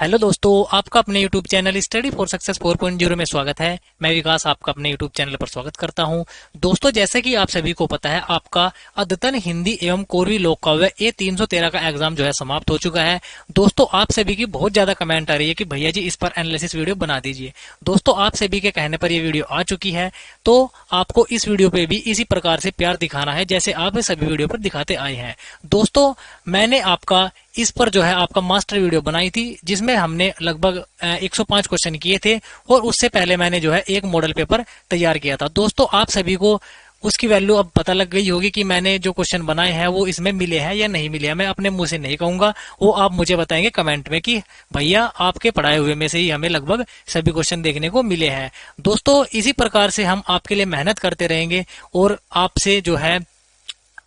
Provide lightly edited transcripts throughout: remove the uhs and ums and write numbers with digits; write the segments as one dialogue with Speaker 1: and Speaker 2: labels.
Speaker 1: Hello दोस्तों, आपका अपने YouTube channel study for success 4.0 में स्वागत है। मैं विकास आपका अपने यूट्यूब चैनल पर स्वागत करता हूं। दोस्तों, जैसे कि आप सभी को पता है, आपका अद्यतन हिंदी एवं कोरवी लोक काव्य ए 313 का एग्जाम जो है समाप्त हो चुका है। दोस्तों, आप सभी की बहुत ज्यादा कमेंट आ रही है कि भैया जी इस पर एनालिसिस वीडियो बना दीजिए। दोस्तों, आप सभी के कहने पर यह वीडियो आ चुकी है, तो आपको इस वीडियो पे भी इसी प्रकार से प्यार दिखाना है जैसे आप सभी वीडियो पर दिखाते आए हैं। दोस्तों, मैंने आपका इस पर जो है आपका मास्टर वीडियो बनाई थी, जिसमें हमने लगभग 105 क्वेश्चन किए थे और उससे पहले मैंने जो है एक मॉडल पेपर तैयार किया था। दोस्तों, आप सभी को उसकी वैल्यू अब पता लग गई होगी कि मैंने जो क्वेश्चन बनाए हैं वो इसमें मिले हैं या नहीं मिले हैं। मैं अपने मुंह से नहीं कहूंगा, वो आप मुझे बताएंगे कमेंट में कि भैया आपके पढ़ाए हुए में से ही हमें लगभग सभी क्वेश्चन देखने को मिले हैं। दोस्तों, इसी प्रकार से हम आपके लिए मेहनत करते रहेंगे और आपसे जो है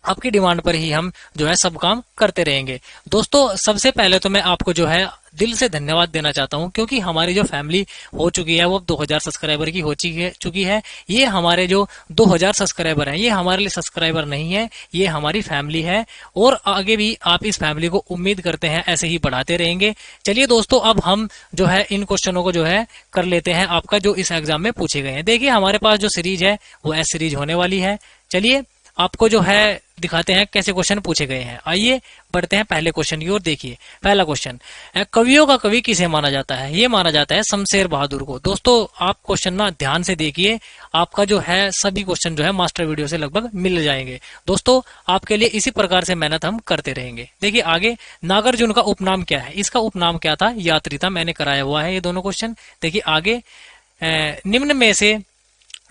Speaker 1: आपकी डिमांड पर ही हम जो है सब काम करते रहेंगे। दोस्तों, सबसे पहले तो मैं आपको जो है दिल से धन्यवाद देना चाहता हूं, क्योंकि हमारी जो फैमिली हो चुकी है वो अब 2000 सब्सक्राइबर की हो चुकी है। ये हमारे जो 2000 सब्सक्राइबर हैं, ये हमारे लिए सब्सक्राइबर नहीं है, ये हमारी फैमिली है और आगे भी आप इस फैमिली को उम्मीद करते हैं ऐसे ही बढ़ाते रहेंगे। चलिए दोस्तों, अब हम जो है इन क्वेश्चनों को जो है कर लेते हैं आपका जो इस एग्जाम में पूछे गए हैं। देखिए, हमारे पास जो सीरीज है वो एस सीरीज होने वाली है। चलिए आपको जो है दिखाते हैं कैसे क्वेश्चन पूछे गए हैं। आइए बढ़ते हैं पहले क्वेश्चन की ओर। देखिए, पहला क्वेश्चन, कवियों का कवि किसे माना जाता है? ये माना जाता है शमशेर बहादुर को। दोस्तों, आप क्वेश्चन ना ध्यान से देखिए, आपका जो है सभी क्वेश्चन जो है मास्टर वीडियो से लगभग मिल जाएंगे। दोस्तों, आपके लिए इसी प्रकार से मेहनत हम करते रहेंगे। देखिए आगे, नागार्जुन का उपनाम क्या है? इसका उपनाम क्या था? यात्री था। मैंने कराया हुआ है ये दोनों क्वेश्चन। देखिए आगे, निम्न में से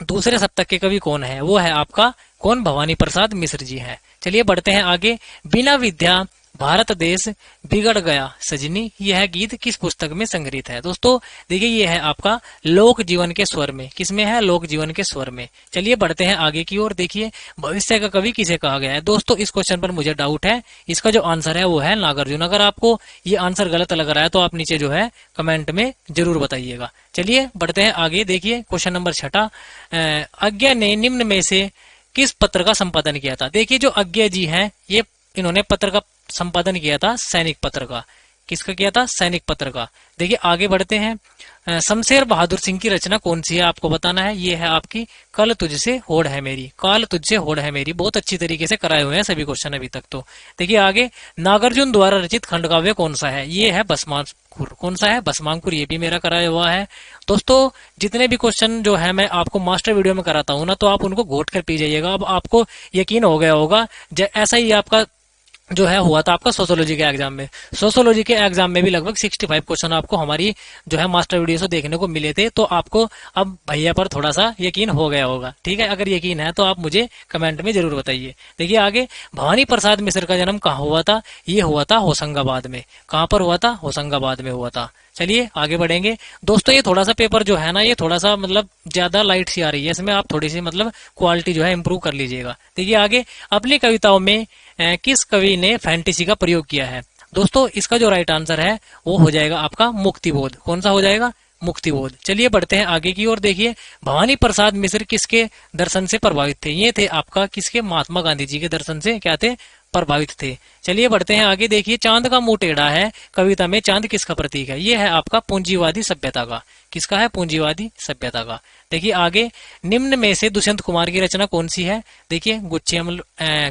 Speaker 1: दूसरे सप्तक के कवि कौन है? वो है आपका कौन? भवानी प्रसाद मिश्र जी हैं। चलिए बढ़ते हैं आगे, बिना विद्या भारत देश बिगड़ गया सजनी, यह गीत किस पुस्तक में संग्रहित है? दोस्तों देखिए, ये है आपका लोक जीवन के स्वर में। किसमें है? लोक जीवन के स्वर में। चलिए बढ़ते हैं आगे की ओर। देखिए, भविष्य का कवि किसे कहा गया है? दोस्तों, इस क्वेश्चन पर मुझे डाउट है, इसका जो आंसर है वो है नागार्जुन। अगर आपको ये आंसर गलत लग रहा है तो आप नीचे जो है कमेंट में जरूर बताइएगा। चलिए बढ़ते हैं आगे। देखिए क्वेश्चन नंबर 6, अज्ञा ने निम्न में से किस पत्र का संपादन किया था? देखिए, जो अज्ञा जी हैं, ये इन्होंने पत्र का संपादन किया था सैनिक पत्र का। किसका किया था? सैनिक पत्र का। देखिए आगे बढ़ते हैं, शमशेर बहादुर सिंह की रचना कौन सी है? आपको बताना है। ये है आपकी कल तुझसे होड़ है मेरी। काल तुझसे होड़ है मेरी। बहुत अच्छी तरीके से कराए हुए हैं सभी क्वेश्चन अभी तक तो। देखिए आगे, नागार्जुन द्वारा रचित खंड काव्य कौन सा है? ये है भस्मांकुर। कौन सा है? भस्मांकुर। ये भी मेरा कराया हुआ है। दोस्तों, जितने भी क्वेश्चन जो है मैं आपको मास्टर वीडियो में कराता हूँ ना, तो आप उनको घोट कर पी जाइएगा। अब आपको यकीन हो गया होगा, ऐसा ही आपका जो है हुआ था आपका सोशियोलॉजी के एग्जाम में। सोशियोलॉजी के एग्जाम में भी लगभग 65 क्वेश्चन आपको हमारी जो है मास्टर वीडियो से देखने को मिले थे। तो आपको अब भैया पर थोड़ा सा यकीन हो गया होगा। ठीक है, अगर यकीन है तो आप मुझे कमेंट में जरूर बताइए। देखिए आगे, भवानी प्रसाद मिश्र का जन्म कहाँ हुआ था? ये हुआ था होशंगाबाद में। कहाँ पर हुआ था? होशंगाबाद में हुआ था। चलिए आगे बढ़ेंगे। दोस्तों, ये थोड़ा सा पेपर जो है ना, ये थोड़ा सा मतलब ज्यादा लाइट सी आ रही है, इसमें आप थोड़ी सी मतलब क्वालिटी जो है इंप्रूव कर लीजिएगा। देखिए आगे, अपनी कविताओं में किस कवि ने फैंटेसी का प्रयोग किया है? दोस्तों, इसका जो राइट आंसर है वो हो जाएगा आपका मुक्तिबोध। कौन सा हो जाएगा? मुक्तिबोध। चलिए बढ़ते हैं आगे की ओर। देखिए, भवानी प्रसाद मिश्र किसके दर्शन से प्रभावित थे? ये थे आपका किसके? महात्मा गांधी जी के दर्शन से क्या थे? प्रभावित थे। चलिए बढ़ते हैं आगे। देखिए, चांद का मुंह टेढ़ा है कविता में चांद किसका प्रतीक है? ये है आपका पूंजीवादी सभ्यता का। किसका है? पूंजीवादी सभ्यता का। देखिए आगे, निम्न में से दुष्यंत कुमार की रचना कौन सी है? देखिए, गुच्छे अम्ल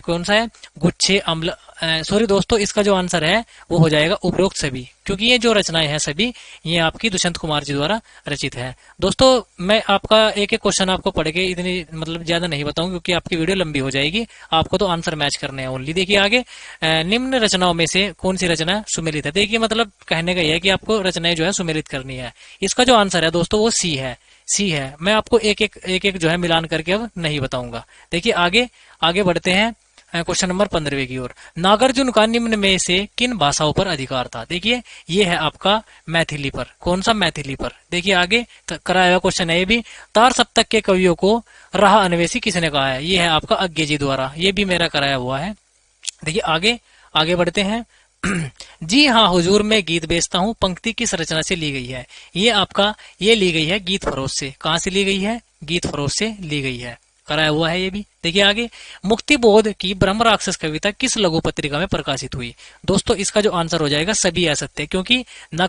Speaker 1: कौन सा है? गुच्छे अम्ल सॉरी दोस्तों, इसका जो आंसर है वो हो जाएगा उपरोक्त सभी, क्योंकि ये जो रचनाएं हैं सभी ये आपकी दुष्यंत कुमार जी द्वारा रचित है। दोस्तों, मैं आपका एक एक क्वेश्चन आपको पढ़ के इतनी मतलब ज्यादा नहीं बताऊं, क्योंकि आपकी वीडियो लंबी हो जाएगी। आपको तो आंसर मैच करने हैं ओनली। देखिए आगे, निम्न रचनाओं में से कौन सी रचना सुमेलित है? देखिए, मतलब कहने का यह है कि आपको रचनाएं जो है सुमेलित करनी है। इसका जो आंसर है दोस्तों वो सी है। सी है। मैं आपको एक एक जो है मिलान करके अब नहीं बताऊंगा। देखिए आगे, आगे बढ़ते हैं क्वेश्चन नंबर 15 की ओर। नागार्जुन का निम्न में से किन भाषाओं पर अधिकार था? देखिए, ये है आपका मैथिली पर। कौन सा? मैथिली पर। देखिए आगे, कराया हुआ क्वेश्चन है ये भी। तार सप्तक के कवियों को राह अन्वेषी किसने कहा है? ये है आपका अज्ञे जी द्वारा। ये भी मेरा कराया हुआ है। देखिए आगे, आगे बढ़ते हैं। जी हाँ हुजूर, मैं गीत बेचता हूँ पंक्ति किस रचना से ली गई है? ये आपका ये ली गई है गीत फरोश से। कहाँ से ली गई है? गीत फरोश से ली गई है। कराया हुआ है ये भी। देखिए आगे, मुक्ति बोध की ब्रह्म राक्षस कविता किस लघु पत्रिका में प्रकाशित हुई? दोस्तों इसका जो आंसर हो जाएगा सभी असत्य, क्योंकि न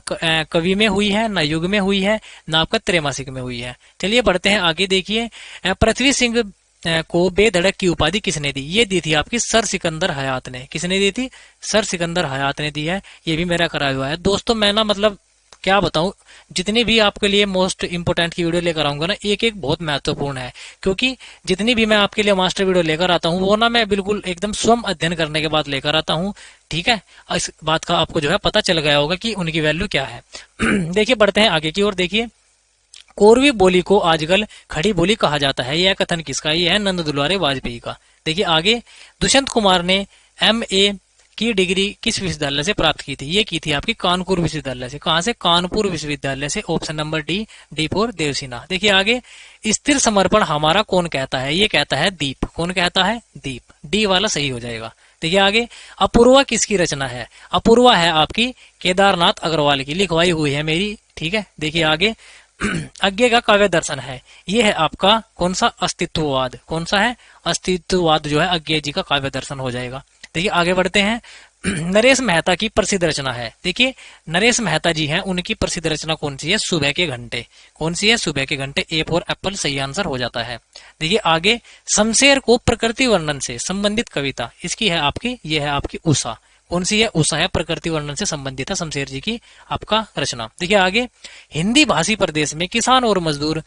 Speaker 1: कवि में हुई है, न युग में हुई है, न आपका त्रैमासिक में हुई है। चलिए बढ़ते हैं आगे। देखिए पृथ्वी सिंह को बेधड़क की उपाधि किसने दी? ये दी थी आपकी सर सिकंदर हयात ने। किसने दी थी? सर सिकंदर हयात ने दी है। ये भी मेरा कराया हुआ है। दोस्तों मैं ना मतलब क्या बताऊं, जितनी भी आपके लिए मोस्ट इंपोर्टेंट की वीडियो लेकर आऊंगा ना, एक एक बहुत महत्वपूर्ण है, क्योंकि जितनी भी मैं आपके लिए मास्टर वीडियो लेकर आता हूं वो ना मैं बिल्कुल एकदम स्वयं अध्ययन करने के बाद लेकर आता हूं। ठीक है, इस बात का आपको जो है पता चल गया होगा कि उनकी वैल्यू क्या है। देखिए बढ़ते हैं आगे की ओर। देखिए कोरवी बोली को आजकल खड़ी बोली कहा जाता है, यह कथन किसका? यह है नंद दुलारे वाजपेयी का। देखिए आगे, दुष्यंत कुमार ने MA की डिग्री किस विश्वविद्यालय से प्राप्त की थी? ये की थी आपकी कानपुर विश्वविद्यालय से। कहां से? कानपुर विश्वविद्यालय से। Option number D for Devsena. देखिए आगे, स्थिर समर्पण हमारा कौन कहता है? ये कहता है दीप। कौन कहता है? दीप। डी वाला सही हो जाएगा। देखिए आगे, अपूर्वा किसकी रचना है? अपूर्वा है आपकी केदारनाथ अग्रवाल की, लिखवाई हुई है मेरी। ठीक है, देखिए आगे, अज्ञे का काव्य दर्शन है, ये है आपका कौन सा? अस्तित्ववाद। कौन सा है? अस्तित्ववाद जो है अज्ञे जी का काव्य दर्शन हो जाएगा। देखिए आगे बढ़ते हैं। नरेश मेहता की प्रसिद्ध रचना है। देखिए नरेश मेहता जी हैं, उनकी प्रसिद्ध रचना कौन सी है? सुबह के घंटे। कौन सी है? सुबह के घंटे। ए फॉर एप्पल सही आंसर हो जाता है। देखिए आगे, शमशेर को प्रकृति वर्णन से संबंधित कविता इसकी है आपकी, ये है आपकी उषा। कौन सी है? उषा है, प्रकृति वर्णन से संबंधित है शमशेर जी की आपका रचना। देखिए आगे, हिंदी भाषी प्रदेश में किसान और मजदूर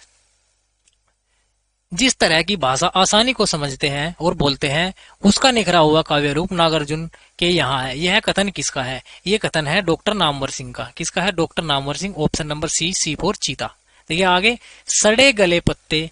Speaker 1: जिस तरह की भाषा आसानी को समझते हैं और बोलते हैं, उसका निखरा हुआ काव्य रूप नागार्जुन के यहाँ है। यह कथन किसका है? ये कथन है डॉक्टर नामवर सिंह का। किसका है? Doctor Namvar Singh. Option number C for चीता। देखिए आगे, सड़े गले पत्ते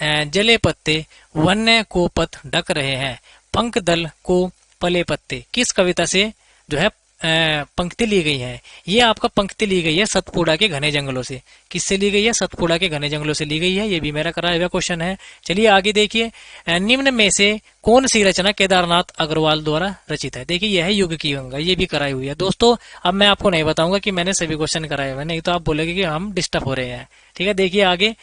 Speaker 1: जले पत्ते वन्य को पथ ढक रहे हैं, पंख दल को पले पत्ते किस कविता से जो है पंक्ति ली गई है? ये आपका पंक्ति ली गई है सतपुड़ा के घने जंगलों से। किससे ली गई है? सतपुड़ा के घने जंगलों से ली गई है। ये भी मेरा कराया हुआ क्वेश्चन है। चलिए आगे देखिए, निम्न में से कौन सी रचना केदारनाथ अग्रवाल द्वारा रचित है? देखिए यह है युग की गंगा, ये भी कराई हुई है। दोस्तों अब मैं आपको नहीं बताऊंगा कि मैंने सभी क्वेश्चन कराए हुए, नहीं तो आप बोलेंगे कि हम डिस्टर्ब हो रहे हैं। ठीक है, देखिए आगे,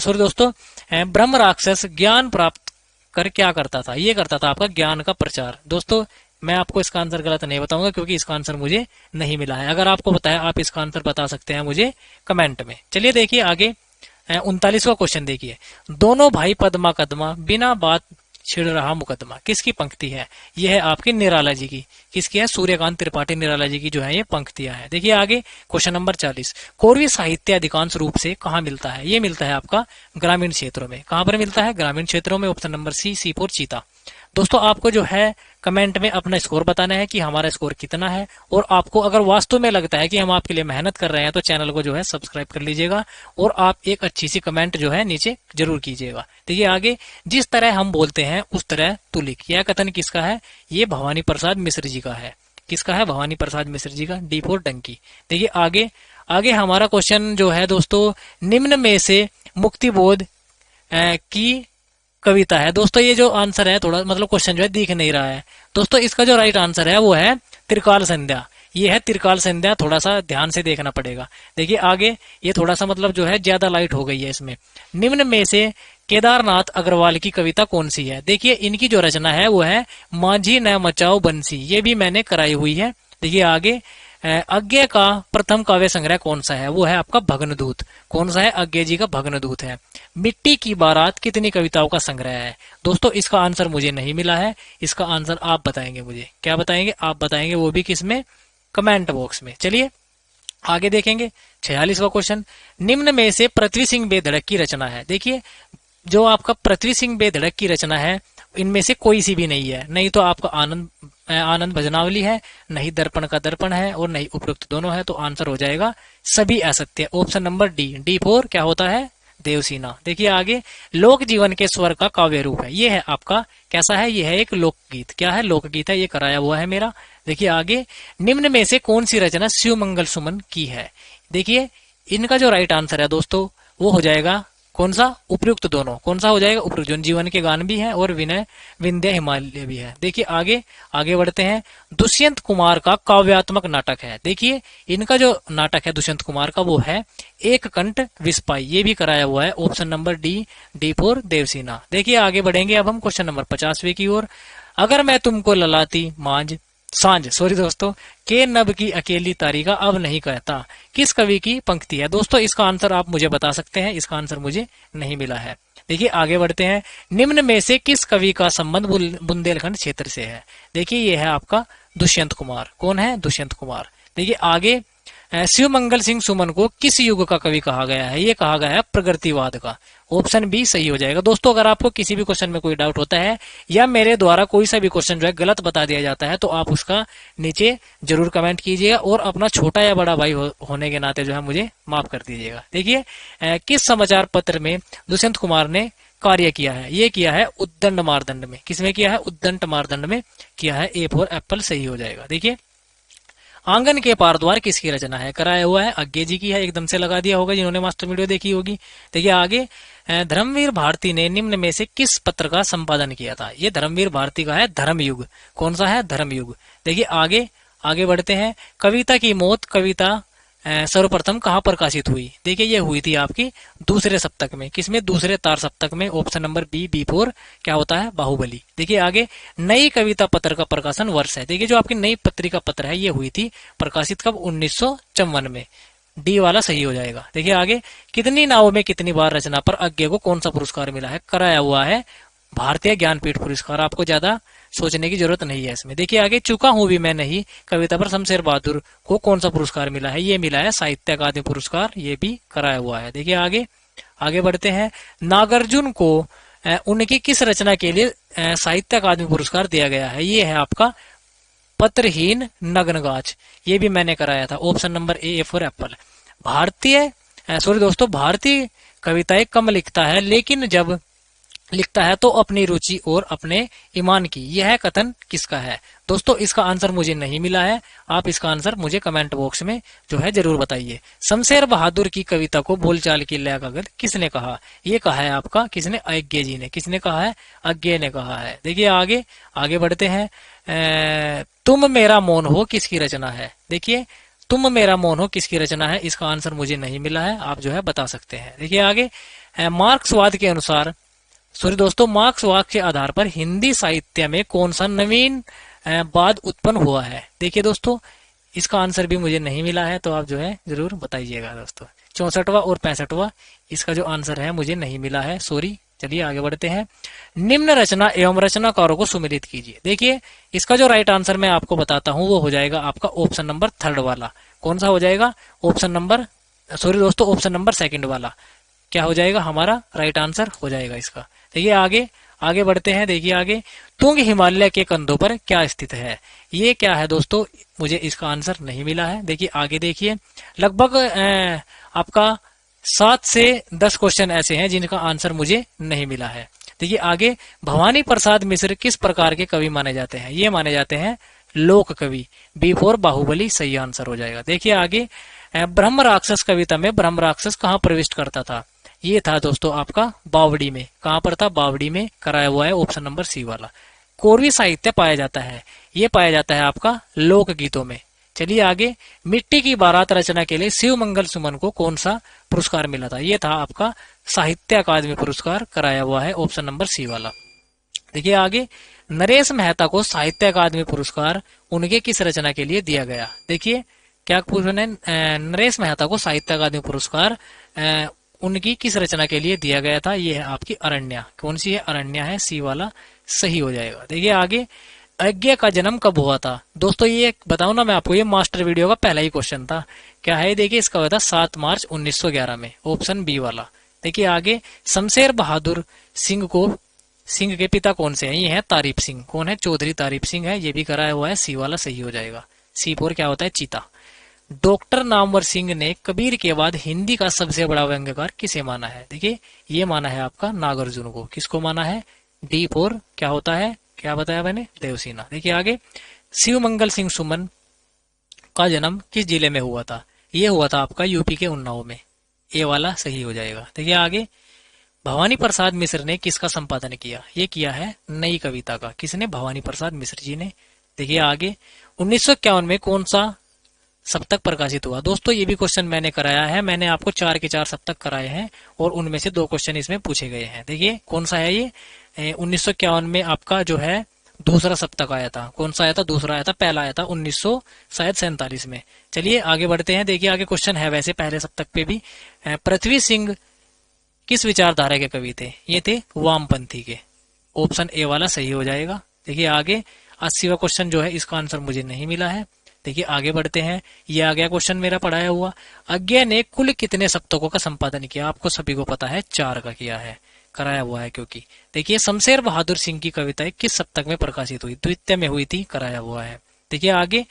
Speaker 1: दोस्तों, ब्रह्म राक्षस ज्ञान प्राप्त कर क्या करता था? ये करता था आपका ज्ञान का प्रचार। दोस्तों मैं आपको इसका आंसर गलत नहीं बताऊंगा, क्योंकि इसका आंसर मुझे नहीं मिला है। अगर आपको पता है आप इसका आंसर बता सकते हैं मुझे कमेंट में। चलिए देखिए आगे, 39वां क्वेश्चन देखिए, दोनों भाई पद्मा कदमा बिना बात छिड़ रहा मुकदमा किसकी पंक्ति है? यह है आपकी निराला जी की। किसकी है? सूर्यकांत त्रिपाठी निराला जी की जो है ये पंक्तियां है। देखिए आगे, क्वेश्चन नंबर 40, कोरवी साहित्य अधिकांश रूप से कहाँ मिलता है? ये मिलता है आपका ग्रामीण क्षेत्रों में। कहां पर मिलता है? ग्रामीण क्षेत्रों में। ऑप्शन नंबर सी फॉर चीता। दोस्तों आपको जो है कमेंट में अपना स्कोर बताना है कि हमारा स्कोर कितना है, और आपको अगर वास्तव में लगता है कि हम आपके लिए मेहनत कर रहे हैं तो चैनल को जो है सब्सक्राइब कर लीजिएगा, और आप एक अच्छी सी कमेंट जो है नीचे जरूर कीजिएगा। देखिए आगे, जिस तरह हम बोलते हैं उस तरह तू लिख, यह कथन किसका है? ये भवानी प्रसाद मिश्र जी का है। किसका है? भवानी प्रसाद मिश्र जी का। D for donkey. देखिए आगे हमारा क्वेश्चन जो है दोस्तों, निम्न में से मुक्तिबोध की कविता है। दोस्तों ये जो आंसर है थोड़ा मतलब क्वेश्चन जो है दिख नहीं रहा है दोस्तों, इसका जो राइट आंसर है वो है त्रिकाल संध्या। ये है त्रिकाल संध्या, थोड़ा सा ध्यान से देखना पड़ेगा। देखिए आगे, ये थोड़ा सा मतलब जो है ज्यादा लाइट हो गई है इसमें। निम्न में से केदारनाथ अग्रवाल की कविता कौन सी है? देखिए इनकी जो रचना है वो है मांझी न मचाओ बंसी, ये भी मैंने कराई हुई है। देखिए आगे, अज्ञे का प्रथम काव्य संग्रह कौन सा है? वो है आपका भग्नदूत। कौन सा है? अज्ञे जी का भग्नदूत है। मिट्टी की बारात कितनी कविताओं का संग्रह है? दोस्तों इसका आंसर मुझे नहीं मिला है, इसका आंसर आप बताएंगे मुझे। क्या बताएंगे? आप बताएंगे, वो भी किसमें? कमेंट बॉक्स में। चलिए आगे देखेंगे 46वां क्वेश्चन, निम्न में से पृथ्वी सिंह बेधड़क की रचना है। देखिए जो आपका पृथ्वी सिंह बेधड़क की रचना है इनमें से कोई सी भी नहीं है। नहीं तो आपका आनंद भजनावली है, नहीं दर्पण का दर्पण है, और नहीं उपरोक्त दोनों है। तो आंसर हो जाएगा सभी असत्य। ऑप्शन नंबर डी फॉर क्या होता है? देवसीना। देखिए आगे, लोक जीवन के स्वर का काव्य रूप है, ये है आपका कैसा है? ये है एक लोकगीत। क्या है? लोकगीत है, ये कराया हुआ है मेरा। देखिए आगे, निम्न में से कौन सी रचना शिव मंगल सुमन की है? देखिए इनका जो राइट आंसर है दोस्तों वो हो जाएगा कौन सा? उपयुक्त दोनों। कौन सा हो जाएगा? उपयुक्त। जीवन के गान भी है और विनय विंध्य हिमालय भी है। देखिए आगे आगे बढ़ते हैं। दुष्यंत कुमार का काव्यात्मक नाटक है। देखिए इनका जो नाटक है दुष्यंत कुमार का वो है एक कंठ विस्पाई, ये भी कराया हुआ है। ऑप्शन नंबर डी फॉर देवसीना। देखिए आगे बढ़ेंगे अब हम क्वेश्चन नंबर 50वें की ओर। अगर मैं तुमको ललाती मांझ सांझ सॉरी दोस्तों के नभ की अकेली तारिका अब नहीं कहता, किस कवि की पंक्ति है? दोस्तों इसका आंसर आप मुझे बता सकते हैं, इसका आंसर मुझे नहीं मिला है। देखिए आगे बढ़ते हैं। निम्न में से किस कवि का संबंध बुंदेलखंड क्षेत्र से है? देखिए ये है आपका दुष्यंत कुमार। कौन है? दुष्यंत कुमार। देखिए आगे शिवमंगल सिंह सुमन को किस युग का कवि कहा गया है? ये कहा गया है प्रगतिवाद का। ऑप्शन बी सही हो जाएगा। दोस्तों अगर आपको किसी भी क्वेश्चन में कोई डाउट होता है या मेरे द्वारा कोई सा भी क्वेश्चन जो है गलत बता दिया जाता है तो आप उसका नीचे जरूर कमेंट कीजिएगा और अपना छोटा या बड़ा भाई होने के नाते जो है मुझे माफ कर दीजिएगा। देखिए किस समाचार पत्र में दुष्यंत कुमार ने कार्य किया है? ये किया है उद्दंड मारदंड में। किसमें किया है? उद्दंड मारदंड में किया है। ए फॉर एप्पल सही हो जाएगा। देखिए आंगन के पार द्वार किसकी रचना है? कराया हुआ है अज्ञे जी की है। एकदम से लगा दिया होगा जिन्होंने मास्टर वीडियो देखी होगी। देखिए आगे धर्मवीर भारती ने निम्न में से किस पत्र का संपादन किया था? ये धर्मवीर भारती का है धर्मयुग। कौन सा है? धर्मयुग। देखिए आगे आगे बढ़ते हैं। कविता की मौत कविता सर्वप्रथम कहाँ प्रकाशित हुई? देखिए ये हुई थी आपकी दूसरे सप्तक में। किसमें? दूसरे तार सप्तक में। ऑप्शन नंबर बी फोर क्या होता है? बाहुबली। देखिए आगे नई कविता पत्र का प्रकाशन वर्ष है। देखिए जो आपकी नई पत्रिका पत्र है ये हुई थी प्रकाशित कब? 1954 में। डी वाला सही हो जाएगा। देखिए आगे कितनी नावों में कितनी बार रचना पर अज्ञे को कौन सा पुरस्कार मिला है? कराया हुआ है भारतीय ज्ञानपीठ पुरस्कार। आपको ज्यादा सोचने की जरूरत नहीं है इसमें। देखिए आगे चुका हूं भी मैं नहीं कविता पर शमशेर बहादुर को कौन सा पुरस्कार मिला है? ये मिला है साहित्य अकादमी पुरस्कार। ये भी कराया हुआ है। देखिए आगे आगे बढ़ते हैं। नागार्जुन को उनकी किस रचना के लिए साहित्य अकादमी पुरस्कार दिया गया है? ये है आपका पत्रहीन नग्नगाछ। ये भी मैंने कराया था। Option number A for Apple. भारतीय सॉरी दोस्तों भारतीय कविताएं कम लिखता है लेकिन जब लिखता है तो अपनी रुचि और अपने ईमान की। यह कथन किसका है? दोस्तों इसका आंसर मुझे नहीं मिला है। आप इसका आंसर मुझे कमेंट बॉक्स में जो है जरूर बताइए। शमशेर बहादुर की कविता को बोलचाल की लयकागज किसने कहा? ये कहा है आपका किसने? अज्ञे जी ने। किसने कहा है? अज्ञे ने कहा है। देखिए आगे आगे बढ़ते हैं। तुम मेरा मौन हो किसकी रचना है? देखिए तुम मेरा मौन हो किसकी रचना है? इसका आंसर मुझे नहीं मिला है। आप जो है बता सकते हैं। देखिए आगे मार्क्सवाद के अनुसार सॉरी दोस्तों मार्क्सवाद के आधार पर हिंदी साहित्य में कौन सा नवीन वाद उत्पन्न हुआ है? देखिए दोस्तों इसका आंसर भी मुझे नहीं मिला है तो आप जो है जरूर बताइएगा दोस्तों। 64वां और 65वां इसका जो आंसर है मुझे नहीं मिला है, सॉरी। चलिए आगे बढ़ते हैं। निम्न रचना एवं रचनाकारों को सुमिलित कीजिए। देखिए इसका जो राइट आंसर मैं आपको बताता हूं वो हो जाएगा आपका ऑप्शन नंबर थर्ड वाला। कौन सा हो जाएगा? ऑप्शन नंबर सॉरी दोस्तों ऑप्शन नंबर सेकंड वाला क्या हो जाएगा? हमारा राइट आंसर हो जाएगा इसका। देखिए आगे आगे बढ़ते हैं। देखिए आगे तुंग हिमालय के कंधों पर क्या स्थित है? ये क्या है दोस्तों? मुझे इसका आंसर नहीं मिला है। देखिए आगे देखिए लगभग आपका 7 से 10 क्वेश्चन ऐसे हैं जिनका आंसर मुझे नहीं मिला है। देखिए आगे भवानी प्रसाद मिश्र किस प्रकार के कवि माने जाते हैं? ये माने जाते हैं लोक कवि। बी फॉर बाहुबली सही आंसर हो जाएगा। देखिए आगे ब्रह्म राक्षस कविता में ब्रह्म राक्षस कहाँ प्रविष्ट करता था? ये था दोस्तों आपका बावड़ी में। कहां पर था? बावड़ी में। कराया हुआ है ऑप्शन नंबर सी वाला। कोरवी साहित्य पाया जाता है, ये पाया जाता है आपका लोक गीतों में। चलिए आगे मिट्टी की बारात रचना के लिए शिव मंगल सुमन को कौन सा पुरस्कार मिला था? ये था आपका साहित्य अकादमी पुरस्कार। कराया हुआ है ऑप्शन नंबर सी वाला। देखिए आगे नरेश मेहता को साहित्य अकादमी पुरस्कार उनके किस रचना के लिए दिया गया? देखिए क्या क्वेश्चन है? नरेश मेहता को साहित्य अकादमी पुरस्कार उनकी किस रचना के लिए दिया गया था? ये है आपकी अरण्या। कौन सी है? अरण्या है। सी वाला सही हो जाएगा। देखिए आगे अज्ञे का जन्म कब हुआ था? दोस्तों ये बताऊं ना मैं आपको, ये मास्टर वीडियो का पहला ही क्वेश्चन था। क्या है? देखिए इसका हुआ था 7 मार्च 1911 में। ऑप्शन बी वाला। देखिए आगे शमशेर बहादुर सिंह के पिता कौन से हैं? ये है तारीफ सिंह। कौन है? चौधरी तारीफ सिंह है। ये भी कराया हुआ है। सी वाला सही हो जाएगा। सी फोर क्या होता है? चीता। डॉक्टर नामवर सिंह ने कबीर के बाद हिंदी का सबसे बड़ा व्यंग्यकार किसे माना है? देखिए ये माना है आपका नागार्जुन को। किसको माना है? डी फोर क्या होता है? क्या बताया मैंने? देवसीना। देखिए आगे शिव मंगल सिंह सुमन का जन्म किस जिले में हुआ था? ये हुआ था आपका यूपी के उन्नाव में। ए वाला सही हो जाएगा। देखिए आगे भवानी प्रसाद मिश्र ने किसका संपादन किया? ये किया है नई कविता का। किसने? भवानी प्रसाद मिश्र जी ने। देखिए आगे, 1951 में कौन सा सप्तक प्रकाशित हुआ? दोस्तों ये भी क्वेश्चन मैंने कराया है, मैंने आपको 4 के 4 सप्तक कराए हैं और उनमें से 2 क्वेश्चन इसमें पूछे गए हैं। देखिए कौन सा है ये? 1951 में आपका जो है दूसरा सप्तक आया था। कौन सा आया था? दूसरा आया था, पहला आया था 1947 में। चलिए आगे बढ़ते हैं। देखिए आगे क्वेश्चन है वैसे पहले सप्तक पे भी। पृथ्वी सिंह किस विचारधारा के कवि थे? ये थे वामपंथी के। ऑप्शन ए वाला सही हो जाएगा। देखिए आगे 80वां क्वेश्चन जो है इसका आंसर मुझे नहीं मिला है। देखिए आगे बढ़ते हैं। ये आ गया क्वेश्चन मेरा पढ़ाया हुआ। अज्ञे ने कुल कितने सप्तकों का संपादन किया? आपको सभी को पता है 4 का किया है, कराया हुआ है क्योंकि। देखिए शमशेर बहादुर सिंह की कविताएं किस सप्तक में प्रकाशित हुई? द्वितीय में हुई थी, कराया हुआ है। देखिए आगे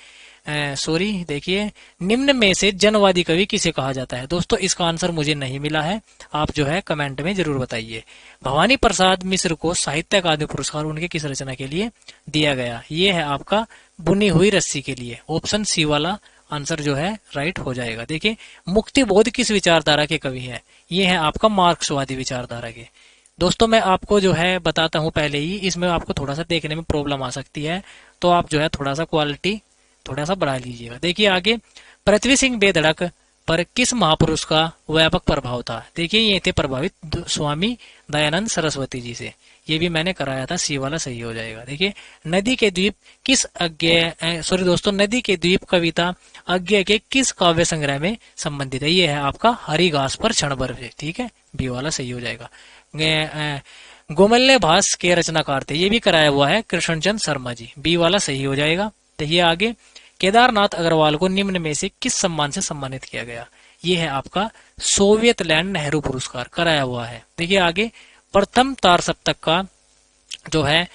Speaker 1: देखिए निम्न में से जनवादी कवि किसे कहा जाता है? दोस्तों इसका आंसर मुझे नहीं मिला है, आप जो है कमेंट में जरूर बताइए। भवानी प्रसाद मिश्र को साहित्य अकादमी पुरस्कार उनके किस रचना के लिए दिया गया? ये है आपका बुनी हुई रस्सी के लिए। ऑप्शन सी वाला आंसर जो है राइट हो जाएगा। देखिए मुक्तिबोध किस विचारधारा के कवि है? ये है आपका मार्क्सवादी विचारधारा के। दोस्तों मैं आपको जो है बताता हूं पहले ही, इसमें आपको थोड़ा सा देखने में प्रॉब्लम आ सकती है, तो आप जो है थोड़ा सा क्वालिटी थोड़ा सा बढ़ा लीजिएगा। देखिए आगे, पृथ्वी सिंह बेधड़क पर किस महापुरुष का व्यापक प्रभाव था? देखिए ये थे प्रभावित स्वामी दयानंद सरस्वती जी से। ये भी मैंने कराया था, सी वाला सही हो जाएगा। देखिए नदी के द्वीप किस नदी के द्वीप कविता अज्ञे के किस काव्य संग्रह में संबंधित है? ये है आपका हरी घास पर क्षण भर से। ठीक है, बी वाला सही हो जाएगा। गोमल्य भास के रचनाकार थे, ये भी कराया हुआ है कृष्णचंद शर्मा जी। बी वाला सही हो जाएगा। देखिए आगे, केदारनाथ अग्रवाल को निम्न में से किस सम्मान से सम्मानित किया गया? ये है आपका सोवियत लैंड नेहरू पुरस्कार, कराया हुआ है। देखिए आगे, प्रथम तार सप्तक का जो है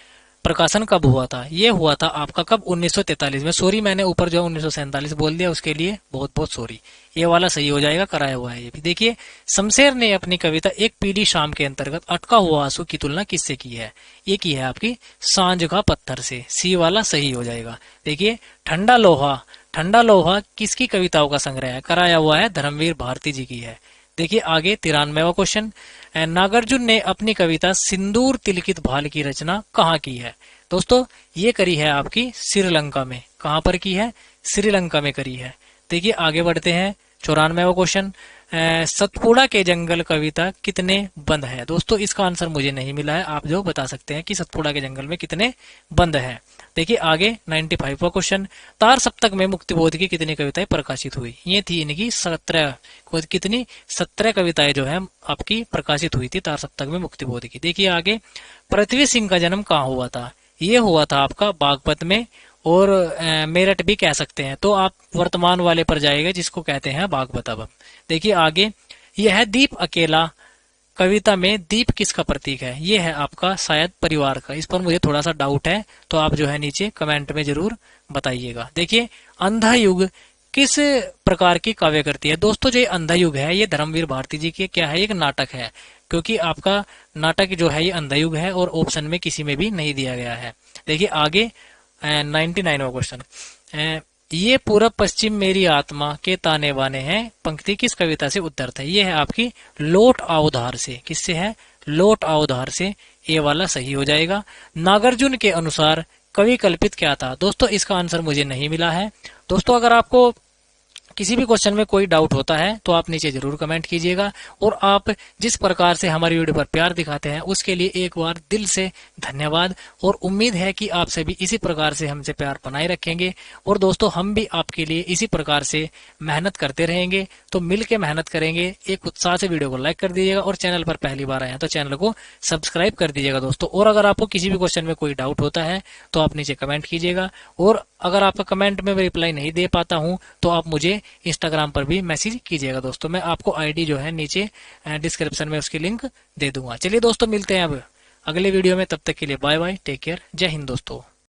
Speaker 1: प्रकाशन कब हुआ था? ये हुआ था आपका कब? 1943 में। सॉरी मैंने ऊपर जो 1947 बोल दिया, उसके लिए बहुत बहुत सॉरी। ये वाला सही हो जाएगा, कराया हुआ है ये भी। देखिए शमशेर ने अपनी कविता एक पीली शाम के अंतर्गत अटका हुआ आंसू की तुलना किससे की है? ये की है आपकी सांझ का पत्थर से। सी वाला सही हो जाएगा। देखिए ठंडा लोहा किसकी कविताओं का संग्रह है? कराया हुआ है धर्मवीर भारती जी की है। देखिए आगे 93वां क्वेश्चन, नागार्जुन ने अपनी कविता सिंदूर तिलकित भाल की रचना कहाँ की है? दोस्तों ये करी है आपकी श्रीलंका में। कहाँ पर की है? श्रीलंका में करी है। देखिए आगे बढ़ते हैं। 94वां क्वेश्चन, सतपुड़ा के जंगल कविता कितने बंद है? दोस्तों इसका आंसर मुझे नहीं मिला है, आप जो बता सकते हैं कि सतपुड़ा के जंगल में कितने बंद हैं। देखिए आगे 95वां क्वेश्चन, तार सप्तक में मुक्तिबोध की कितनी कविताएं प्रकाशित हुई? ये थी इनकी 17 कविताएं जो है आपकी प्रकाशित हुई थी तार सप्तक में मुक्तिबोध की। देखिए आगे, पृथ्वी सिंह का जन्म कहाँ हुआ था? ये हुआ था आपका बागपत में और मेरठ भी कह सकते हैं, तो आप वर्तमान वाले पर जाएगा जिसको कहते हैं बागपत। अब देखिए आगे, यह है दीप अकेला कविता में दीप किसका प्रतीक है? ये है आपका शायद परिवार का। इस पर मुझे थोड़ा सा डाउट है, तो आप जो है नीचे कमेंट में जरूर बताइएगा। देखिए अंधा युग किस प्रकार की काव्य करती है? दोस्तों जो अंधा युग है ये धर्मवीर भारती जी की क्या है? एक नाटक है, क्योंकि आपका नाटक जो है ये अंधा युग है और ऑप्शन में किसी में भी नहीं दिया गया है। देखिए आगे 99वां क्वेश्चन, ये पूरब पश्चिम मेरी आत्मा के ताने बाने हैं पंक्ति किस कविता से उद्धृत है? ये है आपकी लौट आओ धार से। किससे है? लौट आओ धार से। ये वाला सही हो जाएगा। नागार्जुन के अनुसार कवि कल्पित क्या था? दोस्तों इसका आंसर मुझे नहीं मिला है। दोस्तों अगर आपको किसी भी क्वेश्चन में कोई डाउट होता है तो आप नीचे जरूर कमेंट कीजिएगा, और आप जिस प्रकार से हमारी वीडियो पर प्यार दिखाते हैं उसके लिए एक बार दिल से धन्यवाद, और उम्मीद है कि आप सभी इसी प्रकार से हमसे प्यार बनाए रखेंगे। और दोस्तों हम भी आपके लिए इसी प्रकार से मेहनत करते रहेंगे, तो मिल के मेहनत करेंगे। एक उत्साह से वीडियो को लाइक कर दीजिएगा, और चैनल पर पहली बार आए हैं तो चैनल को सब्सक्राइब कर दीजिएगा दोस्तों। और अगर आपको किसी भी क्वेश्चन में कोई डाउट होता है तो आप नीचे कमेंट कीजिएगा, और अगर आपका कमेंट में रिप्लाई नहीं दे पाता हूं तो आप मुझे इंस्टाग्राम पर भी मैसेज कीजिएगा दोस्तों। मैं आपको आईडी जो है नीचे डिस्क्रिप्शन में उसकी लिंक दे दूंगा। चलिए दोस्तों मिलते हैं अब अगले वीडियो में, तब तक के लिए बाय बाय, टेक केयर, जय हिंद दोस्तों।